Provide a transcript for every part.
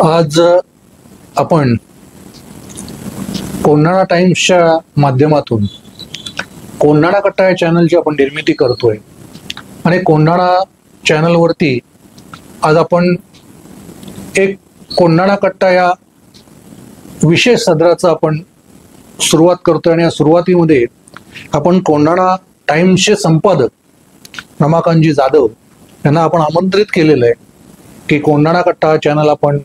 आज आपण कोन्हाळा टाइम्सच्या माध्यमातून कोन्हाळा कट्टा या चॅनलची आपण निर्मिती करतोय आणि कोन्हाळा चॅनलवरती आज आपण एक कोन्हाळा कट्टा या विशेष सदराचं आपण सुरुवात करतोय आणि या सुरुवातीमध्ये आपण कोन्हाळा टाइम्सचे संपादक रमाकांतजी जाधव यांना आपण आमंत्रित केलेलं आहे की कोन्हाळा कट्टा चॅनल आपण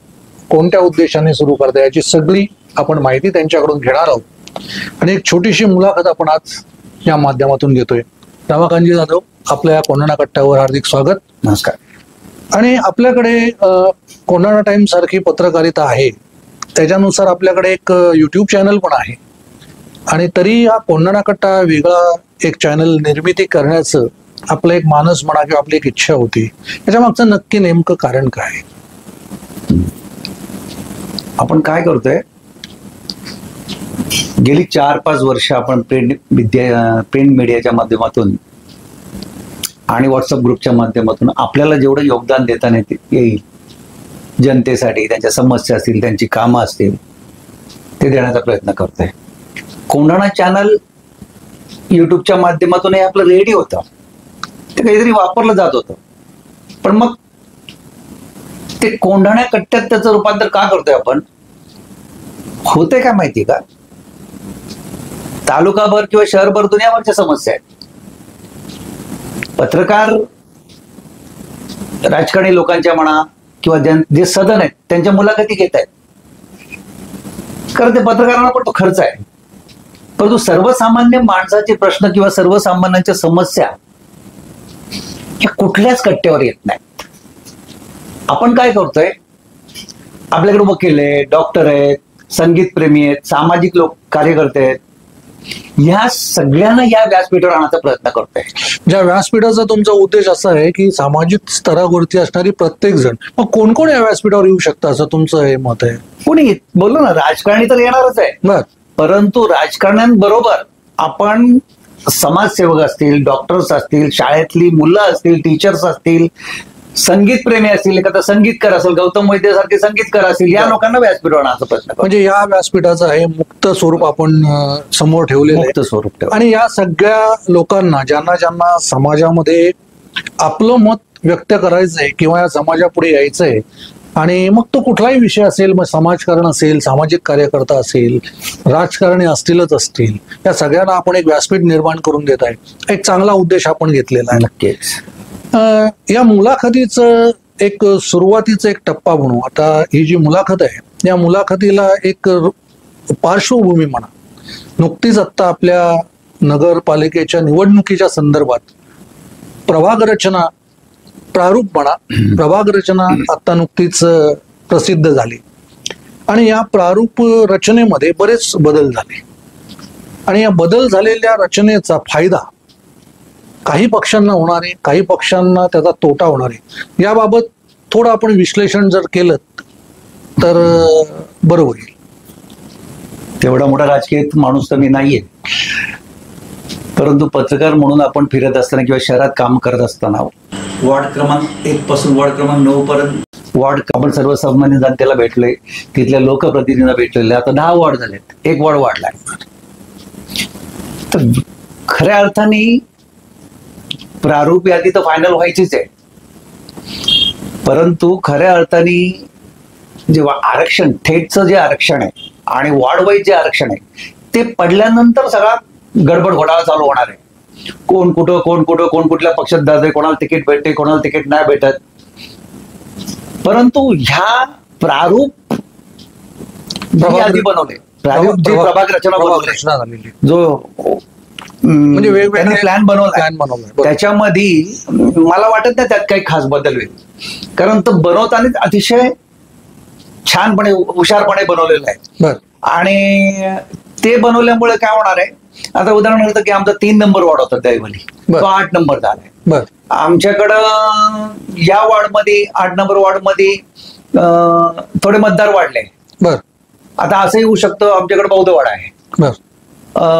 कोणत्या उद्देशाने सुरू करता याची सगळी आपण माहिती त्यांच्याकडून घेणार आहोत आणि एक छोटीशी मुलाखत आपण आज या माध्यमातून घेतोय. रमाकांतजी जाधव, आपल्या कोन्हाळा कट्ट्यावर हार्दिक स्वागत. नमस्कार. आणि आपल्याकडे कोन्हाळा टाइम्स सारखी पत्रकारिता आहे, त्याच्यानुसार आपल्याकडे एक युट्यूब चॅनल पण आहे आणि तरी हा कोन्हाळा कट्टा वेगळा एक चॅनल निर्मिती करण्याचं आपलं एक मानस म्हणा किंवा आपली एक इच्छा होती. याच्या मागचं नक्की नेमकं कारण काय? आपण काय करतोय, गेली 4-5 वर्ष आपण प्रिंट मीडियाच्या माध्यमातून आणि व्हॉट्सअप ग्रुपच्या माध्यमातून आपल्याला जेवढं योगदान देता येईल जनतेसाठी, त्यांच्या समस्या असतील, त्यांची कामं असतील, ते देण्याचा प्रयत्न करतोय. कोन्हाळा चॅनल युट्यूबच्या माध्यमातून हे आपलं रेडी होतं, ते काहीतरी वापरलं जात होतं. पण मग ते कोंढाणा कट्ट्यात त्याचं रूपांतर का करतोय आपण? होते काय माहिती का, तालुकाभर किंवा शहरभर दुनियाभरच्या समस्या आहेत. पत्रकार राजकारणी लोकांच्या म्हणा किंवा जे सदन आहेत त्यांच्या मुलाखती घेत आहेत, कारण ते पत्रकारांना पण तो खर्च आहे. परंतु सर्वसामान्य माणसाचे प्रश्न किंवा सर्वसामान्यांच्या समस्या ह्या कुठल्याच कट्ट्यावर येत नाहीत. आपण काय करतोय, आपल्याकडे वकील आहेत, डॉक्टर आहेत, संगीत प्रेमी आहेत, सामाजिक लोक कार्यकर्ते आहेत, या सगळ्यांना या व्यासपीठावर आणण्याचा प्रयत्न करतोय. ज्या व्यासपीठाचा तुमचा उद्देश असा आहे की सामाजिक स्तरावरती असणारी प्रत्येक जण, मग कोण कोण या व्यासपीठावर येऊ शकतं असं तुमचं हे मत आहे? कोणी बोललो ना, राजकारणी तर येणारच आहे, परंतु राजकारण्यांबरोबर आपण समाजसेवक असतील, डॉक्टर्स असतील, शाळेतली मुलं असतील, टीचर्स असतील, संगीत प्रेमी असतील, एखादा संगीतकार असेल, गौतम वैद्य संगीतकार असतील, या लोकांना व्यासपीठावर आणायचा प्रयत्न करतो. म्हणजे या व्यासपीठाचं हे मुक्त स्वरूप आपण समोर ठेवलेलं मुक्त स्वरूप आणि या सगळ्या लोकांना ज्यांना ज्यांना समाजामध्ये आपलं मत व्यक्त करायचंय किंवा या समाजापुढे यायचंय, आणि मग तो कुठलाही विषय असेल, मग समाजकारण असेल, सामाजिक कार्यकर्ता असेल, राजकारणी असतीलच असतील, या सगळ्यांना आपण एक व्यासपीठ निर्माण करून देत आहे. एक चांगला उद्देश आपण घेतलेला आहे. नक्कीच या मुलाखतीचं एक सुरुवातीचा एक टप्पा म्हणू. आता ही जी मुलाखत आहे, या मुलाखतीला एक पार्श्वभूमी म्हणा. नुकतीच आत्ता आपल्या नगरपालिकेच्या निवडणुकीच्या संदर्भात प्रभाग रचना प्रारूप म्हणा, प्रभाग रचना आता नुकतीच प्रसिद्ध झाली आणि या प्रारूप रचनेमध्ये बरेच बदल झाले आणि या बदल झालेल्या रचनेचा फायदा काही पक्षांना होणार आहे, काही पक्षांना त्याचा तोटा होणार आहे. याबाबत थोडं आपण विश्लेषण जर केलं तर बरं होईल. तेवढा मोठा राजकीय माणूस तर मी नाहीये, परंतु पत्रकार म्हणून आपण फिरत असताना किंवा शहरात काम करत असताना वॉर्ड क्रमांक 1 पासून वॉर्ड क्रमांक 9 पर्यंत आपण सर्वसामान्य जनतेला भेटलोय, तिथल्या लोकप्रतिनिधींना भेटलेले. आता 10 वॉर्ड झालेत, 1 वॉर्ड वाढलाय. तर खऱ्या अर्थाने प्रारूप यादी तर फायनल व्हायचीच आहे, परंतु खऱ्या अर्थाने जेव्हा आरक्षण थेटचं जे आरक्षण आहे आणि वॉर्ड वाईज जे आरक्षण आहे ते पडल्यानंतर सगळा गडबड घोटाळा चालू होणार आहे. कोण कुठं, कोण कुठल्या पक्षात जाते, कोणाला तिकीट भेटते, कोणाला तिकीट नाही भेटत. परंतु ह्या प्रारूप यादी बनवले, प्रारूप जी प्रभाग रचना झालेली, जो म्हणजे वेगवेगळे प्लॅन बनवला, त्याच्यामध्ये मला वाटत नाही त्यात काही खास बदल होईल, कारण तो बनवताना अतिशय छानपणे हुशारपणे बनवलेलं आहे. आणि ते बनवल्यामुळे काय होणार आहे, आता उदाहरणार्थ की आमचा 3 नंबर वॉर्ड होता त्यावेळी, तो 8 नंबर झालाय. आमच्याकडं या वॉर्डमध्ये 8 नंबर वॉर्डमध्ये थोडे मतदार वाढले. आता असंही होऊ शकतं, आमच्याकडे बौद्ध वाडा आहे,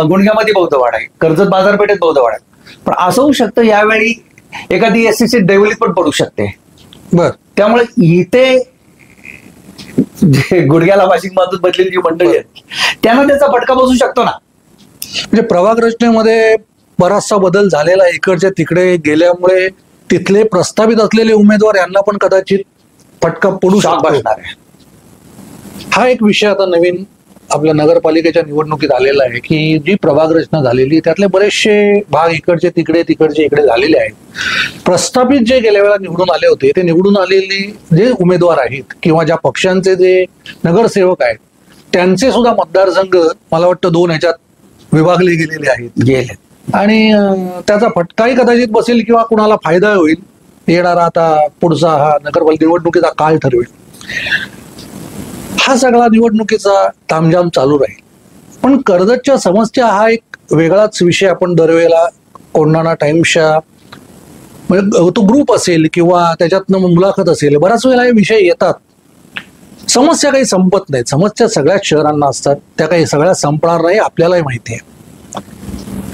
गुणग्यामध्ये बौद्ध वाडा आहे, कर्जत बाजारपेठेत बौद्ध वाडा आहे, पण असं होऊ शकतं यावेळी एखादी SC सीट दैवलीत पण पडू शकते. त्यामुळे इथे जे गुडघ्याला वाशिंग मधून बदलेली जी मंडळी आहेत त्यांना त्याचा फटका बसू शकतो ना. म्हणजे प्रभाग रचनेमध्ये बराचसा बदल झालेला आहे. इकडच्या तिकडे गेल्यामुळे तिथले प्रस्तावित असलेले उमेदवार यांना पण कदाचित फटका पडू शकतो. हा एक विषय आता नवीन आपल्या नगरपालिकेच्या निवडणुकीत आलेला आहे की जी प्रभाग रचना झालेली त्यातले बरेचसे भाग इकडचे तिकडे तिकडचे इकडे झालेले आहेत. प्रस्थापित जे गेल्या वेळा निवडून आले होते ते निवडून आलेले जे उमेदवार आहेत किंवा ज्या पक्षांचे जे नगरसेवक आहेत त्यांचे सुद्धा मतदारसंघ मला वाटतं 2 ह्याच्यात विभागले गेलेले आहेत आणि त्याचा फटकाही कदाचित बसेल किंवा कुणाला फायदा होईल. येणारा आता पुढचा हा नगरपालिका निवडणुकीचा काळ ठरवेल. हा सगळा निवडणुकीचा तामझाम चालू राहील. पण कर्जतच्या समस्या हा एक वेगळाच विषय आपण दरवेळेला कोंढाणा टाइम्सच्या म्हणजे तो ग्रुप असेल किंवा त्याच्यातनं मुलाखत असेल बऱ्याच वेळेला हे विषय येतात. समस्या काही संपत नाहीत. समस्या सगळ्याच शहरांना असतात. त्या काही सगळ्या संपणार नाही आपल्यालाही माहिती आहे.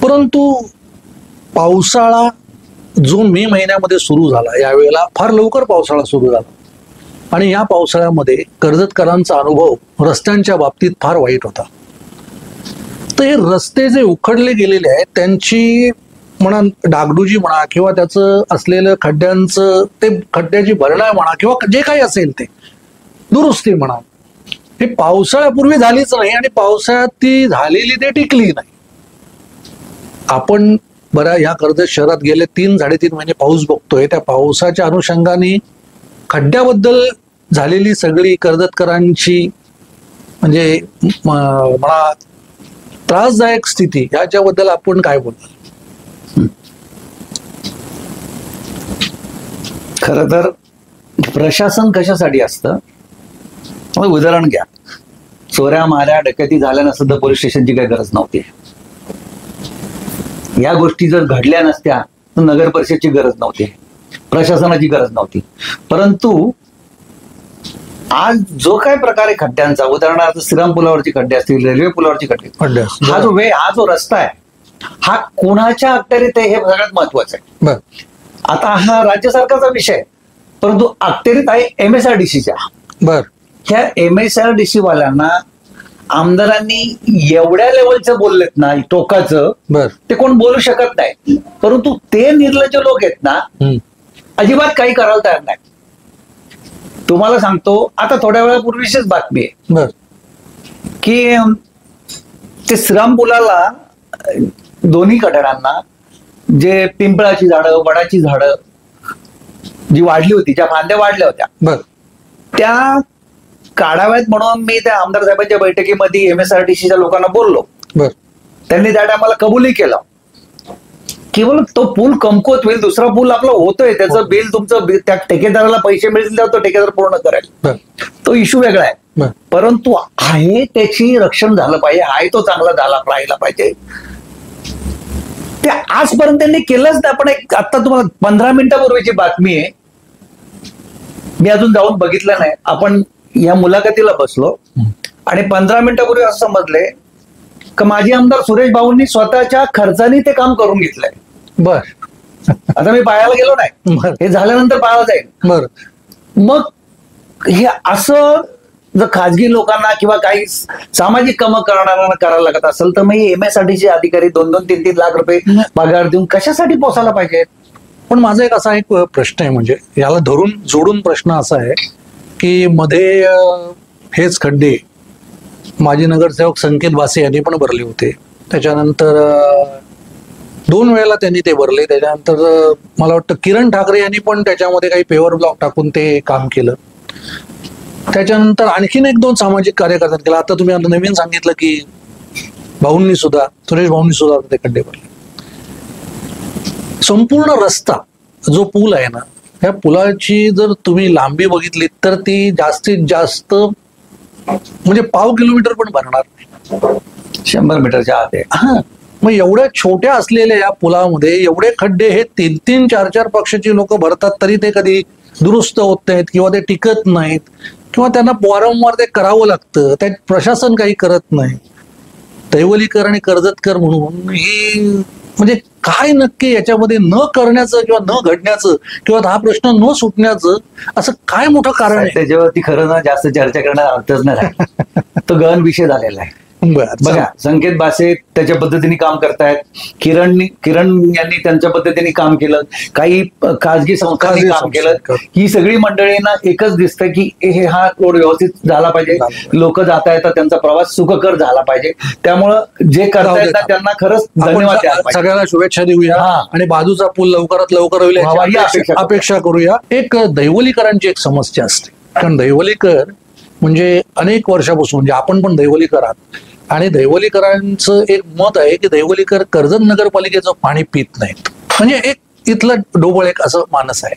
परंतु पावसाळा जो मे महिन्यामध्ये सुरू झाला यावेळेला फार लवकर पावसाळा सुरू झाला आणि या पावसाळ्यामध्ये कर्जतकरांचा अनुभव रस्त्यांच्या बाबतीत फार वाईट होता. तर हे रस्ते जे उखडले गेलेले आहेत त्यांची म्हणा डागडुजी म्हणा किंवा त्याचं असलेलं खड्ड्यांचं ते खड्ड्याची भरणा म्हणा किंवा जे काही असेल ते दुरुस्ती म्हणा हे पावसाळ्यापूर्वी झालीच नाही आणि पावसाळ्यात ती झालेली ते टिकली नाही. आपण ह्या कर्जत शहरात गेले 3-3.5 महिने पाऊस बघतोय. त्या पावसाच्या अनुषंगाने खड्ड्याबद्दल झालेली सगळी कर्जतकरांची म्हणजे मला त्रासदायक स्थिती याच्याबद्दल आपण काय बोलतो. खर तर प्रशासन कशासाठी असतं. उदाहरण घ्या, चोऱ्या माऱ्या डकैती झाल्या सुद्धा पोलीस स्टेशनची काही गरज नव्हती. या गोष्टी जर घडल्या नसत्या तर नगर परिषदची गरज नव्हती, प्रशासनाची गरज नव्हती. परंतु आज जो काय प्रकार आहे खड्ड्यांचा, उदाहरणार्थ श्रीराम पुलावरची खड्डे असतील, रेल्वे पुलावरची खड्डे, हा जो रस्ता आहे हा कोणाच्या अखत्यारीत आहे हे सगळ्यात महत्वाचं आहे. आता हा राज्य सरकारचा विषय आहे परंतु अखत्यारीत आहे MSRDCच्या. ह्या MSRDC वाल्यांना आमदारांनी एवढ्या लेवलचं बोललेत ना टोकाचं ते कोण बोलू शकत नाही. परंतु ते निर्लज्ज लोक आहेत ना अजिबात काही करायला तयार नाही. तुम्हाला सांगतो आता थोड्या वेळापूर्वीचीच बातमी आहे की ते श्रीराम पुलाला दोन्ही कठड्यांना जे पिंपळाची झाडं वडाची झाडं जी वाढली होती ज्या फांद्या वाढल्या होत्या त्या काढाव्यात म्हणून मी त्या आमदार साहेबांच्या बैठकीमध्ये MSRDCच्या लोकांना बोललो. त्यांनी त्या टायमाला कबूलही केलं केवळ तो पूल कमकुवत होईल, दुसरा पूल आपला होतोय त्याचं बिल तुमचं त्या ठेकेदाराला पैसे मिळतील तर तो ठेकेदार पूर्ण करेल, तो इश्यू वेगळा आहे. परंतु आहे त्याची रक्षण झालं पाहिजे, आहे तो चांगला झाला राहिला पाहिजे. ते आजपर्यंत त्यांनी केलंच नाही. पण एक आता तुम्हाला 15 मिनिटापूर्वीची बातमी आहे, मी अजून जाऊन बघितलं नाही. आपण या मुलाखतीला बसलो आणि 15 मिनिटापूर्वी असं समजले की माजी आमदार सुरेश भाऊंनी स्वतःच्या खर्चाने ते काम करून घेतलंय. आता मी पाहायला गेलो नाही, हे झाल्यानंतर पाहायला जाईल. मग हे असं जर खाजगी लोकांना किंवा काही सामाजिक कामं करणाऱ्यांना करायला लागत असेल तर मग MSRDC अधिकारी 2-2, 3-3 लाख रुपये पगार देऊन कशासाठी पोसायला पाहिजे. पण माझा एक असा एक प्रश्न आहे, म्हणजे याला धरून जोडून प्रश्न असा आहे की मध्ये हेच खड्डे माजी नगरसेवक संकेत बासे यांनी पण भरले होते. त्याच्यानंतर 2 वेळेला त्यांनी ते भरले. त्याच्यानंतर मला वाटतं किरण ठाकरे यांनी पण त्याच्यामध्ये काही पेवर ब्लॉक टाकून ते काम केलं. त्याच्यानंतर आणखीन 1-2 सामाजिक कार्यकर्त्यांनी केलं. आता तुम्ही नवीन सांगितलं की भाऊंनी सुद्धा, सुरेश भाऊंनी सुद्धा ते खड्डे भरले. संपूर्ण रस्ता जो पूल आहे ना, ह्या पुलाची जर तुम्ही लांबी बघितली तर ती जास्तीत जास्त म्हणजे 0.5 किलोमीटर पण भरणार नाही, 100 मीटरच्या आत आहे. मग एवढ्या छोट्या असलेल्या या पुलामध्ये एवढे खड्डे हे 3-3, 4-4 पक्षाची लोक भरतात तरी ते कधी दुरुस्त होत नाहीत किंवा ते टिकत नाहीत किंवा त्यांना वारंवार ते करावं लागतं. त्यात प्रशासन काही करत नाही. दैवलीकर आणि कर्जतकर म्हणून ही म्हणजे काय नक्की याच्यामध्ये न करण्याचं किंवा न घडण्याचं किंवा हा प्रश्न न सुटण्याचं असं काय मोठं कारण आहे? त्याच्यावरती खरं ना जास्त चर्चा करण्यात अर्थच नाही. तो गहन विषय झालेला आहे. बघा, संकेत बासे त्याच्या पद्धतीने काम करतायत, किरण यांनी त्यांच्या पद्धतीने काम केलं, काही खाजगी संस्थांनी काम केलं. ही सगळी मंडळी ना एकच दिसतं की हा रोड व्यवस्थित झाला पाहिजे, लोक जाता येतात, त्यांचा प्रवास सुखकर झाला पाहिजे. त्यामुळं जे करता येतात त्यांना खरंच धन्यवाद, सगळ्यांना शुभेच्छा देऊया आणि बाजूचा पूल लवकरात लवकर होईल याची अपेक्षा करूया. एक दैवलीकरांची एक समस्या असते, कारण दैवलीकर म्हणजे अनेक वर्षापासून, म्हणजे आपण पण दैवलीकर आहात, आणि दैवलीकरांचं एक मत आहे की दैवलीकर कर्जत नगरपालिकेचं पाणी पित नाहीत. म्हणजे एक इथलं डोबळ एक असं मानस आहे.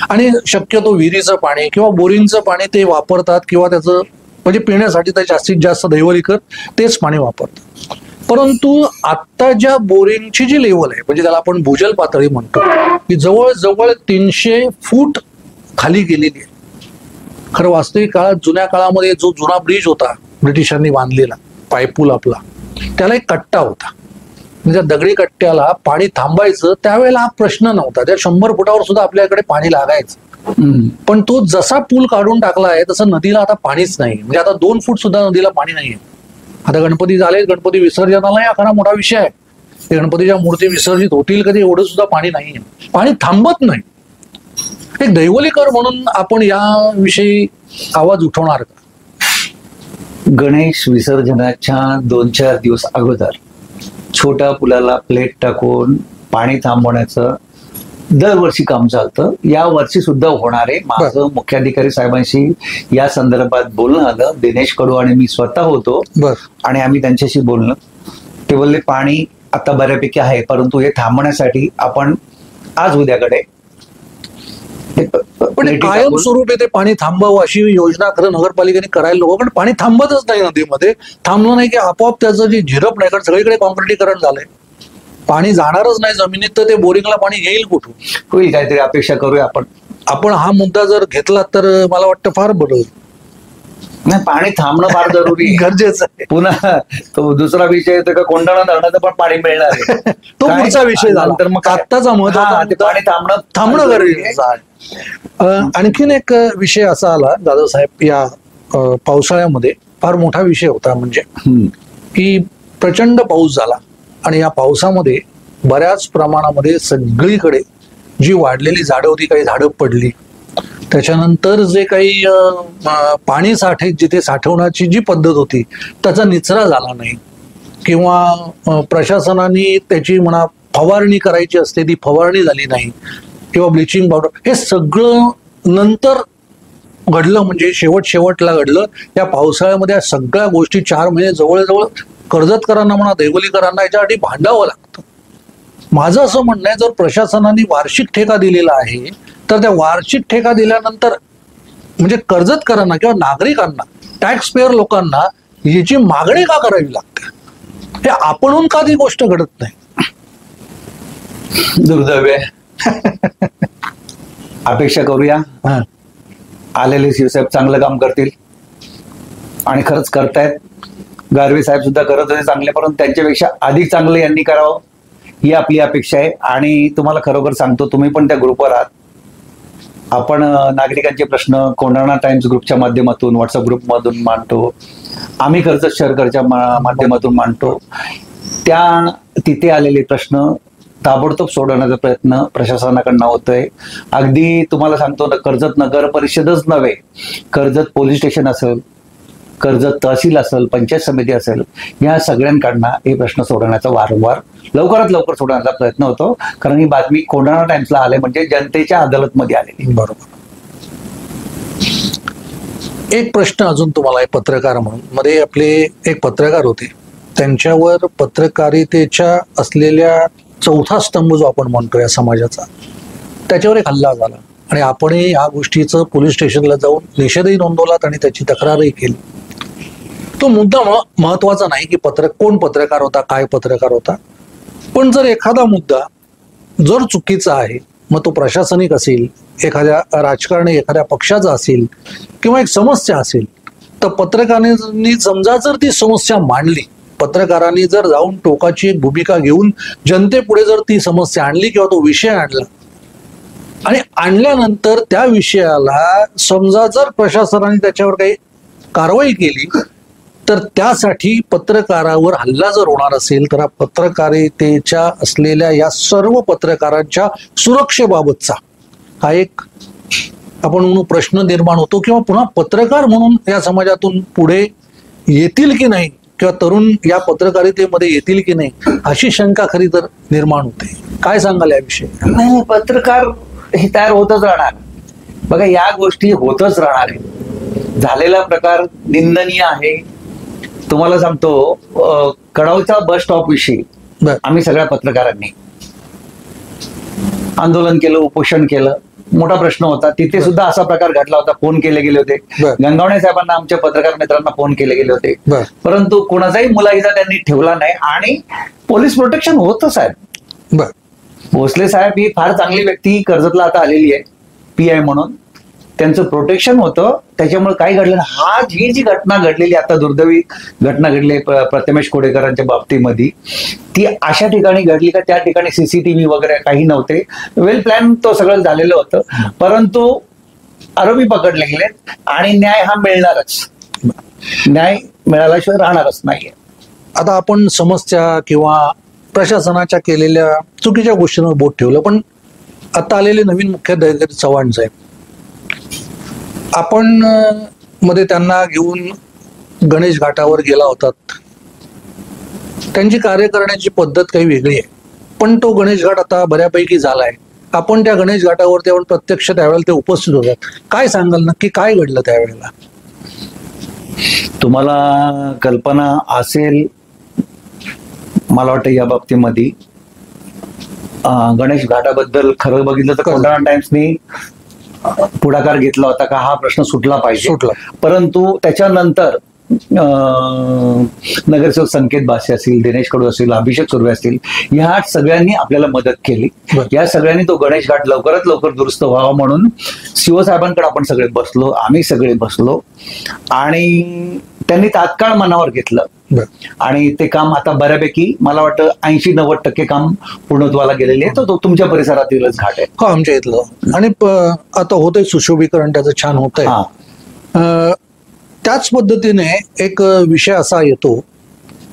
आणि शक्यतो विहिरीचं पाणी किंवा बोरिंगचं पाणी ते वापरतात, किंवा त्याचं म्हणजे पिण्यासाठी तर जास्तीत जास्त दैवलीकर तेच पाणी वापरतात. परंतु आता ज्या बोरिंगची जी लेवल आहे, म्हणजे त्याला आपण भूजल पातळी म्हणतो, की जवळजवळ 300 फूट खाली गेलेली आहे. खरं वास्तविक काळात, जुन्या काळामध्ये जो जुना ब्रिज होता ब्रिटिशांनी बांधलेला पायपूल आपला, त्याला एक कट्टा होता. म्हणजे दगडी कट्ट्याला पाणी थांबायचं, त्यावेळेला हा प्रश्न नव्हता. त्या 100 फुटावर सुद्धा आपल्याकडे पाणी लागायचं. पण तो जसा पूल काढून टाकला आहे तसं नदीला आता पाणीच नाही. म्हणजे आता 2 फूट सुद्धा नदीला पाणी नाहीये. आता गणपती झाले, गणपती विसर्जनाला हा खरा मोठा विषय आहे. ते गणपतीच्या मूर्ती विसर्जित होतील कधी, एवढं सुद्धा पाणी नाहीये. पाणी थांबत नाही. एक दैवलीकर म्हणून आपण याविषयी आवाज उठवणार का? गणेश विसर्जनाच्या 2-4 दिवस अगोदर छोट्या पुलाला प्लेट टाकून पाणी थांबवण्याचं दरवर्षी काम चालतं. या वर्षी सुद्धा होणार आहे. माझं मुख्याधिकारी साहेबांशी या संदर्भात बोलणं आलं. दिनेश कडू आणि मी स्वतः होतो आणि आम्ही त्यांच्याशी बोलणं. ते बोलले पाणी आता बऱ्यापैकी आहे, परंतु हे थांबवण्यासाठी आपण आज उद्याकडे पण कायमस्वरूपी ते पाणी थांबावं अशी योजना खरं नगरपालिकेने करायला नको. पण पाणी थांबतच नाही नदीमध्ये. थांबलं नाही की आपोआप त्याचं जे झिरप नाही, कारण सगळीकडे कॉन्क्रिटीकरण झालंय, पाणी जाणारच नाही जमिनीत, तर ते बोरिंगला पाणी येईल कुठून? होईल, काहीतरी अपेक्षा करूया आपण हा मुद्दा जर घेतला तर मला वाटतं फार बरं. नाही, पाणी थांबणं फार जरुरी गरजेचं आहे. पुन्हा तो दुसरा विषय येतो का कोंढाणा धरणाचं पण पाणी मिळणार आहे, तो पुढचा विषय झाला. तर मग आत्ताचा महत्वाचा पाणी थांबणं गरजेचं आहे. आणखीन एक विषय असा आला दादा साहेब, या पावसाळ्यामध्ये फार मोठा विषय होता, म्हणजे की प्रचंड पाऊस झाला आणि या पावसामध्ये बऱ्याच प्रमाणामध्ये सगळीकडे जी वाढलेली झाडं होती, काही झाडं पडली. त्याच्यानंतर जे काही पाणी साठे जिथे साठवण्याची जी पद्धत होती त्याचा निचरा झाला नाही, किंवा प्रशासनाने त्याची म्हणा फवारणी करायची असते ती फवारणी झाली नाही, किंवा ब्लिचिंग पावडर, हे सगळं नंतर घडलं. म्हणजे शेवटला घडलं. या पावसाळ्यामध्ये या सगळ्या गोष्टी 4 महिने जवळजवळ कर्जतकरांना म्हणा दैवलीकरांना याच्यासाठी भांडावं लागतं. माझं असं म्हणणं आहे, जर प्रशासनाने वार्षिक ठेका दिलेला आहे तर त्या वार्षिक ठेका दिल्यानंतर म्हणजे कर्जतकरांना किंवा नागरिकांना, टॅक्स पेअर लोकांना याची मागणी का करावी लागते? हे आपणहून का ती गोष्ट घडत नाही? दुर्दैव आहे. अपेक्षा करूया आलेले शिवसाहेब चांगलं काम करतील, आणि खरंच करतायत. गारवे साहेब सुद्धा करत होते चांगले, परंतु त्यांच्यापेक्षा अधिक चांगलं यांनी करावं ही आपली अपेक्षा आहे. आणि तुम्हाला खरोखर सांगतो, तुम्ही पण त्या ग्रुपवर आहात. आपण नागरिकांचे प्रश्न कोंढाणा टाइम्स ग्रुपच्या माध्यमातून, व्हॉट्सअप ग्रुपमधून मांडतो, आम्ही कर्जत शहरच्या माध्यमातून मांडतो. तिथे आलेले प्रश्न ताबडतोब सोडवण्याचा प्रयत्न प्रशासनाकडनं होतोय. अगदी तुम्हाला सांगतो, कर्जत नगर परिषदच नव्हे, कर्जत पोलीस स्टेशन असेल, कर्जत तहसील असेल, पंचायत समिती असेल, या सगळ्यांकडनं हे प्रश्न सोडवण्याचा वारंवार लवकरात लवकर सोडवण्याचा प्रयत्न होतो. कारण ही बातमी कोंढाणा टाइम्सला आले म्हणजे जनतेच्या अदालतमध्ये आलेली. बरोबर. एक प्रश्न अजून तुम्हाला, एक पत्रकार म्हणून, मध्ये आपले एक पत्रकार होते, त्यांच्यावर पत्रकारितेच्या असलेल्या 4था स्तंभ जो आपण म्हणतो या समाजाचा, त्याच्यावर एक हल्ला झाला आणि आपणही या गोष्टीचं पोलीस स्टेशनला जाऊन निषेधही नोंदवलात आणि त्याची तक्रारही केली. तो मुद्दा महत्वाचा नाही की कोण पत्रकार होता, काय पत्रकार होता, पण जर एखादा मुद्दा जर चुकीचा आहे, मग तो प्रशासनिक असेल, एखाद्या राजकारणी एखाद्या पक्षाचा असेल, किंवा एक समस्या असेल, तर पत्रकारांनी समजा जर ती समस्या मांडली पत्रकारांनी जर जाऊन टोकाची एक भूमिका घेऊन जनतेपुढे जर ती समस्या आणली किंवा तो विषय आणला आणि आणल्यानंतर त्या विषयाला समजा जर प्रशासनाने त्याच्यावर काही कारवाई केली तर त्यासाठी पत्रकारावर हल्ला जर होणार असेल तर पत्रकारितेच्या असलेल्या या सर्व पत्रकारांच्या सुरक्षेबाबतचा हा एक आपण म्हणू प्रश्न निर्माण होतो किंवा पुन्हा पत्रकार म्हणून या समाजातून पुढे येतील की नाही किंवा तरुण या पत्रकारितेमध्ये येतील की नाही अशी शंका खरी तर निर्माण होते. काय सांगाल याविषयी? नाही, पत्रकार हे तयार होतच राहणार. बघा, या गोष्टी होतच राहणार आहे. झालेला प्रकार निंदनीय आहे. तुम्हाला सांगतो, कडावच्या बस स्टॉप विषयी आम्ही सगळ्या पत्रकारांनी आंदोलन केलं, उपोषण केलं. मोठा प्रश्न होता. तिथे सुद्धा असा प्रकार घडला होता. फोन केले गेले होते. गंगावणे साहेबांना, आमच्या पत्रकार मित्रांना फोन केले गेले होते. परंतु कोणाचाही मुलाहिजा त्यांनी ठेवला नाही आणि पोलीस प्रोटेक्शन होतं साहेब. भोसले साहेब ही फार चांगली व्यक्ती कर्जतला आता आलेली आहे, PI म्हणून. त्यांचं प्रोटेक्शन होतं. त्याच्यामुळे काय घडलं, ही जी घटना घडलेली, आता दुर्दैवी घटना घडली प्रथमेश कोडेकरांच्या बाबतीमध्ये, ती अशा ठिकाणी घडली का त्या ठिकाणी CCTV वगैरे काही नव्हते. वेल प्लॅन तो सगळं झालेलं होतं. परंतु आरोपी पकडले गेले आणि न्याय हा मिळणारच. न्याय मिळाल्याशिवाय राहणारच नाहीये. आता आपण समस्या किंवा प्रशासनाच्या केलेल्या चुकीच्या गोष्टींवर बोट ठेवलं, पण आता आलेले नवीन मुख्याधिकारी चव्हाण साहेब, आपण मध्ये त्यांना घेऊन गणेश घाटावर गेला होतात. त्यांची कार्य करण्याची पद्धत काही वेगळी आहे, पण तो गणेश घाट आता बऱ्यापैकी झालाय. आपण त्या गणेश घाटावरती आपण प्रत्यक्ष त्यावेळेला ते उपस्थित होतात. काय सांगाल, नक्की काय घडलं त्यावेळेला? तुम्हाला कल्पना असेल, मला वाटतं या बाबतीमध्ये गणेश घाटाबद्दल खरं बघितलं तर कोंढाणा टाइम्सनी पुढाकार घेतला होता का हा प्रश्न सुटला पाहिजे. परंतु त्याच्यानंतर नगरसेवक संकेत भासे असतील, दिनेश कडू असतील, अभिषेक सुर्वे असतील, या सगळ्यांनी आपल्याला मदत केली. या सगळ्यांनी तो गणेश घाट लवकरात लवकर दुरुस्त व्हावा म्हणून शिवसाहेबांकडे आपण सगळे बसलो, आम्ही सगळे बसलो आणि त्यांनी तात्काळ मनावर घेतलं आणि ते काम आता बऱ्यापैकी मला वाटतं 80-90% काम पूर्णत्वाला गेलेले आहे. तो तुमच्या परिसरातीलच घाट आहे. हो, आमच्या इथलं. आणि आता होतंय सुशोभीकरण, त्याचं छान होतंय. त्याच पद्धतीने एक विषय असा येतो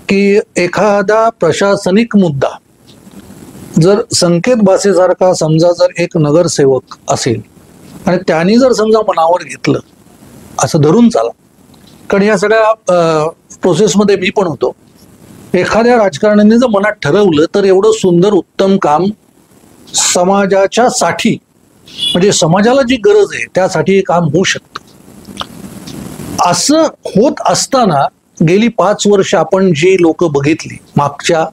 की एखादा प्रशासनिक मुद्दा जर संकेत भासेसारखा समजा जर एक नगरसेवक असेल आणि त्यांनी जर समजा मनावर घेतलं, असं धरून चाला, कारण या सगळ्या प्रोसेसमध्ये मी पण होतो. एखाद्या राजकारण्यांनी जर मनात ठरवलं तर एवढं सुंदर उत्तम काम समाजाच्या साठी, म्हणजे समाजाला जी गरज आहे त्यासाठी हे काम होऊ शकतं. असं होत असताना गेली 5 वर्ष आपण जी लोक बघितली मागच्या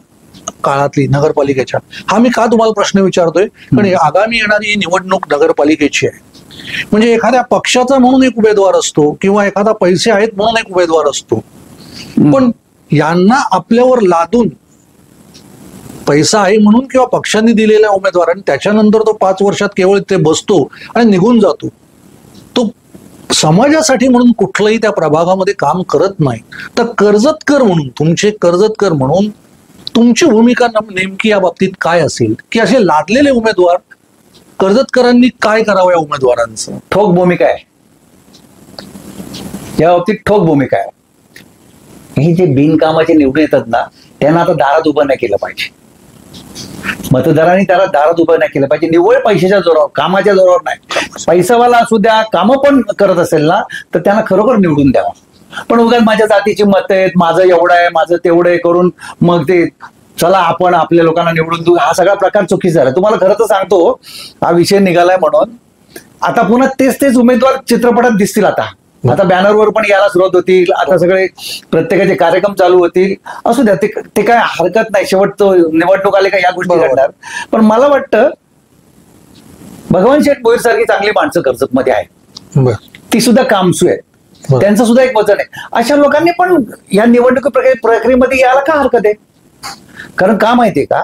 काळातली नगरपालिकेच्या, हा मी का तुम्हाला प्रश्न विचारतोय, कारण आगामी येणारी निवडणूक नगरपालिकेची आहे. म्हणजे एखाद्या पक्षाचा म्हणून एक उमेदवार असतो किंवा एखादा पैसे आहेत म्हणून एक उमेदवार असतो, पण यांना आपल्यावर लादून पैसा आहे म्हणून किंवा पक्षांनी दिलेल्या उमेदवार आणि त्याच्यानंतर तो 5 वर्षात केवळ ते बसतो आणि निघून जातो. तो समाजासाठी म्हणून कुठलंही त्या प्रभागामध्ये काम करत नाही. तर कर्जतकर म्हणून, तुमचे कर्जतकर म्हणून तुमची भूमिका नेमकी या बाबतीत काय असेल, की असे लादलेले उमेदवार कर्जतकरांनी काय करावं या उमेदवारांचं? ठोक भूमिका आहे या बाबतीत, ठोक भूमिका आहे. हे जे बिनकामाचे निवडून येतात ना, त्यांना आता दारात उभं नाही केलं पाहिजे. मतदारांनी त्याला दारात उभं नाही केलं पाहिजे. निव्वळ पैशाच्या जोरावर, कामाच्या जोरावर नाही. पैसावाला असू द्या, कामं पण करत असेल ना तर त्यांना खरोखर निवडून द्यावा. पण उगाच माझ्या जातीची मतं आहेत, माझं एवढं आहे, माझं तेवढं आहे करून मग ते चला आपण आपल्या लोकांना निवडून देऊ, हा सगळा प्रकार चुकीचा झाला. तुम्हाला खरं तर सांगतो, हा विषय निघालाय म्हणून आता पुन्हा तेच उमेदवार चित्रपटात दिसतील. आता बॅनरवर पण यायला सुरुवात होतील. आता सगळे प्रत्येकाचे कार्यक्रम चालू होतील. असू द्या, ते काय हरकत नाही. शेवट तो निवडणूक आले का या गोष्टी घडणार. पण मला वाटतं भगवान शेठ भोईर सारखी चांगली माणसं कर्जतमध्ये आहेत, ती सुद्धा कामसू आहेत, त्यांचं सुद्धा एक वजन आहे. अशा लोकांनी पण या निवडणूक प्रक्रियेमध्ये यायला का हरकत आहे? कारण का माहितीये का,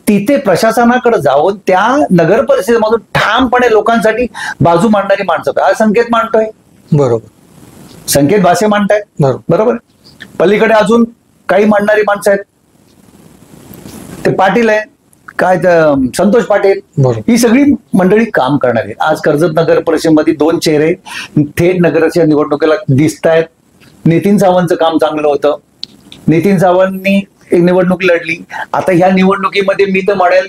तिथे प्रशासनाकडे जाऊन त्या नगर परिषदेमधून ठामपणे लोकांसाठी बाजू मांडणारी माणसं. आज संकेत मांडतोय, बरोबर, संकेत भासे मांडतायत, बरोबर. पलीकडे अजून काही म्हणणारी माणसं आहेत, ते पाटील आहे काय संतोष पाटील, ही सगळी मंडळी काम करणार आहे. आज कर्जत नगर परिषदेमध्ये 2 चेहरे थेट नगराच्या निवडणुकीला दिसत आहेत. नितीन सावंतचं काम चांगलं होतं, नितीन सावंतनी एक निवडणूक लढली. आता ह्या निवडणुकीमध्ये मी तर म्हणेल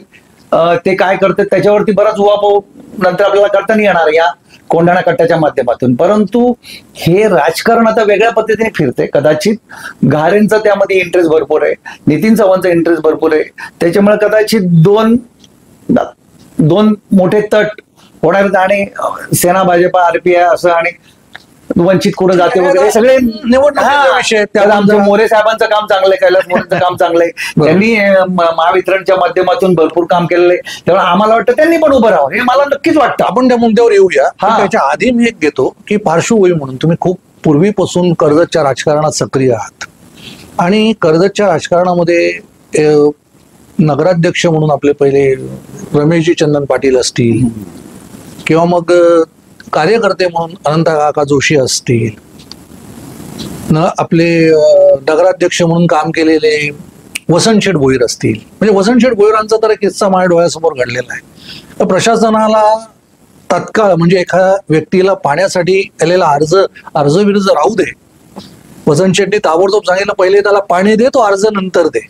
ते काय करतात त्याच्यावरती बराच उहापोह नंतर आपल्याला करता नाही येणार या कोंढाणा कट्ट्याच्या माध्यमातून. परंतु हे राजकारण आता वेगळ्या पद्धतीने फिरते. कदाचित घारेंचा त्यामध्ये इंटरेस्ट भरपूर आहे, नितीन चव्हाणचा इंटरेस्ट भरपूर आहे. त्याच्यामुळे कदाचित दोन मोठे तट होणार आहेत आणि सेना भाजपा आरपीआय असं आणि वंचित कुठं जाते वगैरे सगळे निवडणुकीचा विषय. आमचं मोरे साहेबांचं काम चांगलंय, कैलास मोरेंचं काम चांगलंय, त्यांनी महावितरणच्या माध्यमातून भरपूर काम केलेलं आहे. त्यामुळे आम्हाला वाटतं त्यांनी पण उभं राहावं, हे मला नक्कीच वाटतं. आपण त्या मुद्द्यावर येऊया. त्याच्या आधी मी एक घेतो की पार्श्वभूमी म्हणून तुम्ही खूप पूर्वीपासून कर्जतच्या राजकारणात सक्रिय आहात आणि कर्जतच्या राजकारणामध्ये नगराध्यक्ष म्हणून आपले पहिले रमेशजी चंदन पाटील असतील किंवा मग कार्यकर्ते म्हणून अनंत काका जोशी असतील, आपले नगराध्यक्ष म्हणून काम केलेले वसंत शेठ भोईर असतील. म्हणजे वसंत शेठ भोईरांचा तर एक किस्सा माझ्या डोळ्यासमोर घडलेला आहे. तर प्रशासनाला तत्काळ म्हणजे एखाद्या व्यक्तीला पाण्यासाठी आलेला अर्ज विर्ज राहू दे, वसंत शेट्टी ताबडतोब सांगितलं पहिले त्याला पाणी दे, तो अर्ज नंतर दे.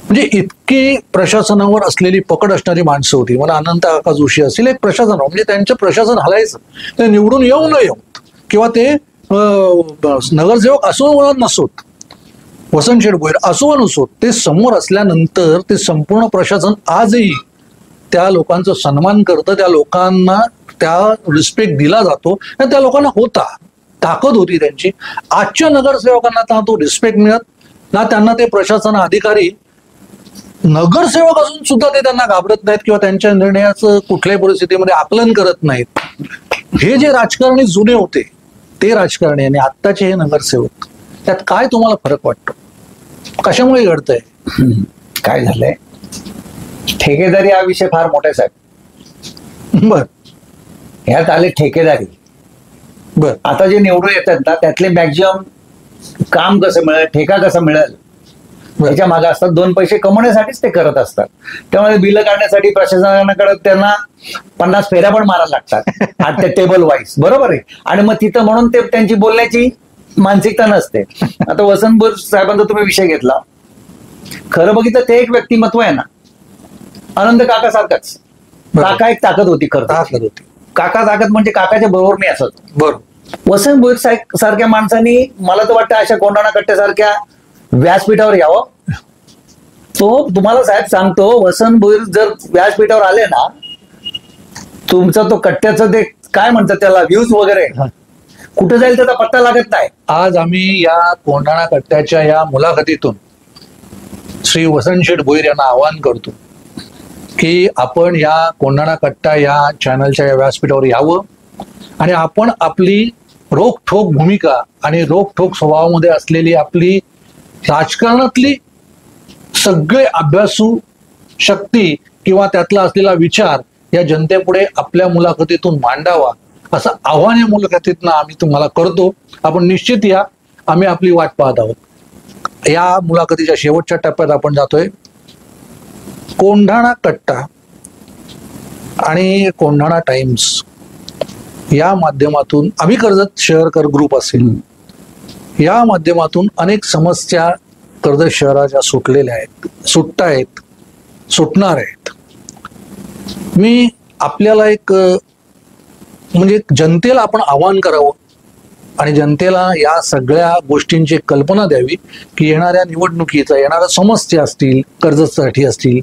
म्हणजे इतकी प्रशासनावर असलेली पकड असणारी माणसं होती. मला अनंत काका जोशी असतील एक प्रशासन, म्हणजे त्यांचं प्रशासन हलायचं, ते निवडून येऊ न येऊ किंवा ते नगरसेवक असो वा नसोत, वसंत शेठ भोईर असो वा नसोत, ते समोर असल्यानंतर ते संपूर्ण प्रशासन आजही त्या लोकांचा सन्मान करतं, त्या लोकांना त्या रिस्पेक्ट दिला जातो. त्या लोकांना होता, ताकद होती त्यांची. आजच्या नगरसेवकांना ना तो रिस्पेक्ट मिळत, ना त्यांना ते प्रशासन अधिकारी नगरसेवक असून सुद्धा ते त्यांना घाबरत नाहीत किंवा त्यांच्या निर्णयाचं कुठल्याही परिस्थितीमध्ये आकलन करत नाहीत. हे जे राजकारणी जुने होते ते राजकारणी आणि आत्ताचे हे नगरसेवक, त्यात काय तुम्हाला फरक वाटतो? कशामुळे घडतंय? काय झालंय, ठेकेदारी हा विषय फार मोठा साहेब. बर, ह्यात आले ठेकेदारी. बर, आता जे निवडून येतात ना त्यातले मॅक्झिमम काम कसं मिळेल, ठेका कसा मिळेल त्याच्या मागे असतात. 2 पैसे कमवण्यासाठीच ते करत असतात. त्यामुळे बिलं काढण्यासाठी प्रशासनाकडे त्यांना 50 फेऱ्या पण मारायला लागतात आता टेबल वाईज, बरोबर आहे. आणि मग तिथं म्हणून ते त्यांची बोलण्याची मानसिकता नसते. आता वसंत भोईर साहेबांचा तुम्ही विषय घेतला, खरं बघितलं ते एक व्यक्तिमत्व आहे ना, आनंद काका सारखाच. काका एक ताकद होती, खरं ताकद होती. काका ताकद म्हणजे काकाच्या बरोबर मी असत. बरोबर. वसंत भोईर सारख्या माणसांनी मला तर वाटतं अशा कोंढाणा कट्ट्यासारख्या व्यासपीठावर यावं. तो तुम्हाला साहेब सांगतो, वसंत भोईर जर व्यासपीठावर आले ना, तुमचा तो कट्ट्याचं ते काय म्हणतात त्याला व्ह्यूज वगैरे कुठे जाईल त्याचा पत्ता लागत नाही. आज आम्ही या कोंढाणा कट्ट्याच्या या मुलाखतीतून श्री वसंत शेठ भोईर यांना आवाहन करतो की आपण या कोंढाणा कट्टा या चॅनलच्या या व्यासपीठावर यावं आणि आपण आपली रोखठोक भूमिका आणि रोखठोक स्वभावामध्ये असलेली आपली राजकारणातली सगळे अभ्यासू शक्ती किंवा त्यातला असलेला विचार या जनतेपुढे आपल्या मुलाखतीतून मांडावा, असं आव्हान या मुलाखतीतनं आम्ही तुम्हाला करतो. आपण निश्चित या, आम्ही आपली वाट पाहत आहोत. या मुलाखतीच्या शेवटच्या टप्प्यात आपण जातोय. कोंढाणा कट्टा आणि कोंढाणा टाइम्स या माध्यमातून आम्ही कर्जत शहरकर ग्रुप असेल, या माध्यमातून अनेक समस्या कर्जत शहराच्या सुटलेल्या आहेत, सुटतायत, सुटणार आहेत. मी आपल्याला एक म्हणजे जनतेला आपण आवाहन करावं आणि जनतेला या सगळ्या गोष्टींची कल्पना द्यावी की येणाऱ्या निवडणुकीचा, येणाऱ्या समस्या असतील, कर्जतसाठी असतील,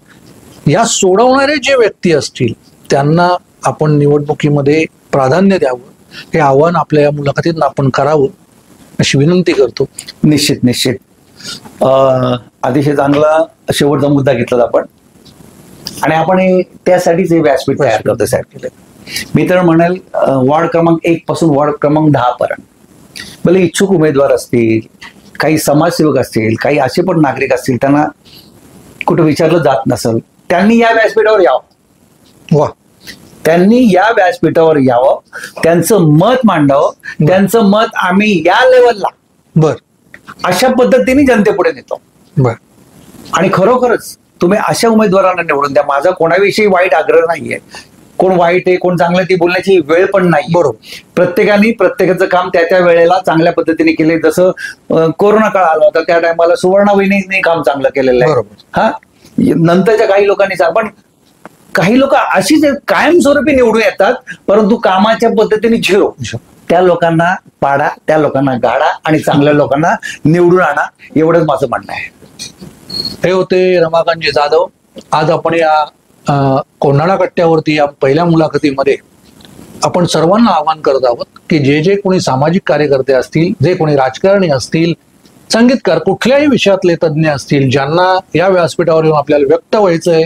या सोडवणारे जे व्यक्ती असतील त्यांना आपण निवडणुकीमध्ये प्राधान्य द्यावं. हे आव्हान आपल्या या मुलाखतीत आपण करावं अशी विनंती करतो. निश्चित निश्चित. अतिशय चांगला शेवटचा मुद्दा घेतला आपण आणि आपण त्यासाठीच हे व्यासपीठ तयार करतो साहेब. मी तर म्हणेल वॉर्ड क्रमांक 1 पासून वॉर्ड क्रमांक 10 पर्यंत भले इच्छुक उमेदवार असतील, काही समाजसेवक असतील, काही असे पण नागरिक असतील, त्यांना कुठं विचारलं जात नसेल, त्यांनी या व्यासपीठावर यावं. वा, त्यांनी या व्यासपीठावर यावं, त्यांचं मत मांडावं. त्यांचं मत आम्ही या लेवलला बर अशा पद्धतीने जनतेपुढे नेतो. बर. आणि खरोखरच तुम्ही अशा उमेदवारांना निवडून द्या. माझा कोणाविषयी वाईट आग्रह नाहीये. कोण वाईट आहे कोण चांगलं ती बोलण्याची वेळ पण नाही. बरोबर. प्रत्येकाने प्रत्येकाचं काम त्या त्या वेळेला चांगल्या पद्धतीने केले. जसं कोरोना काळ आला होता त्या टायमाला सुवर्णावहिनीने काम चांगलं केलेलं आहे. हा, नंतरच्या काही लोकांनी पण काही लोक अशीच कायमस्वरूपी निवडून येतात परंतु कामाच्या पद्धतीने झिरो. त्या लोकांना पाडा, त्या लोकांना गाडा आणि चांगल्या लोकांना निवडून आणा, एवढंच माझं म्हणणं आहे. हे होते रमाकांतजी जाधव. आज आपण या कोंढाणा कट्ट्यावरती या पहिल्या मुलाखतीमध्ये आपण सर्वांना आवाहन करत आहोत की जे जे कोणी सामाजिक कार्यकर्ते असतील, जे कोणी राजकारणी असतील, संगीतकार, कुठल्याही विषयातले तज्ज्ञ असतील, ज्यांना या व्यासपीठावर येऊन आपल्याला व्यक्त व्हायचंय,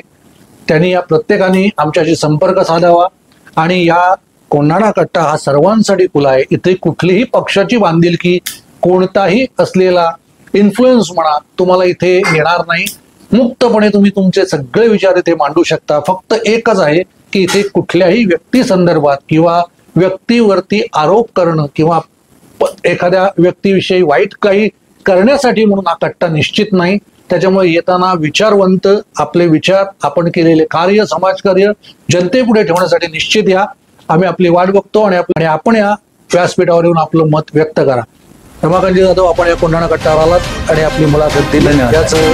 त्यांनी या प्रत्येकाने आमच्याशी संपर्क साधावा. आणि या कोंढाणा कट्टा हा सर्वांसाठी खुला आहे. इथे कुठलीही पक्षाची बांधिलकी, कोणताही असलेला इन्फ्लुएन्स म्हणा तुम्हाला इथे येणार नाही. मुक्तपणे तुम्ही तुमचे सगळे विचार इथे मांडू शकता. फक्त एकच आहे की इथे कुठल्याही व्यक्ती संदर्भात किंवा व्यक्तीवरती आरोप करणं किंवा एखाद्या व्यक्तीविषयी वाईट काही करण्यासाठी म्हणून हा कट्टा निश्चित नाही. त्याच्यामुळे येताना विचारवंत, आपले विचार, आपण केलेले कार्य, समाजकार्य जनतेपुढे ठेवण्यासाठी निश्चित या. आम्ही आपली वाट बघतो आणि आपण या व्यासपीठावर येऊन आपलं मत व्यक्त करा. रमाकांतजी जाधव, आपण या कोंढाणा कट्ट्यावर आलात आणि आपली मुलाखत दिली, याचं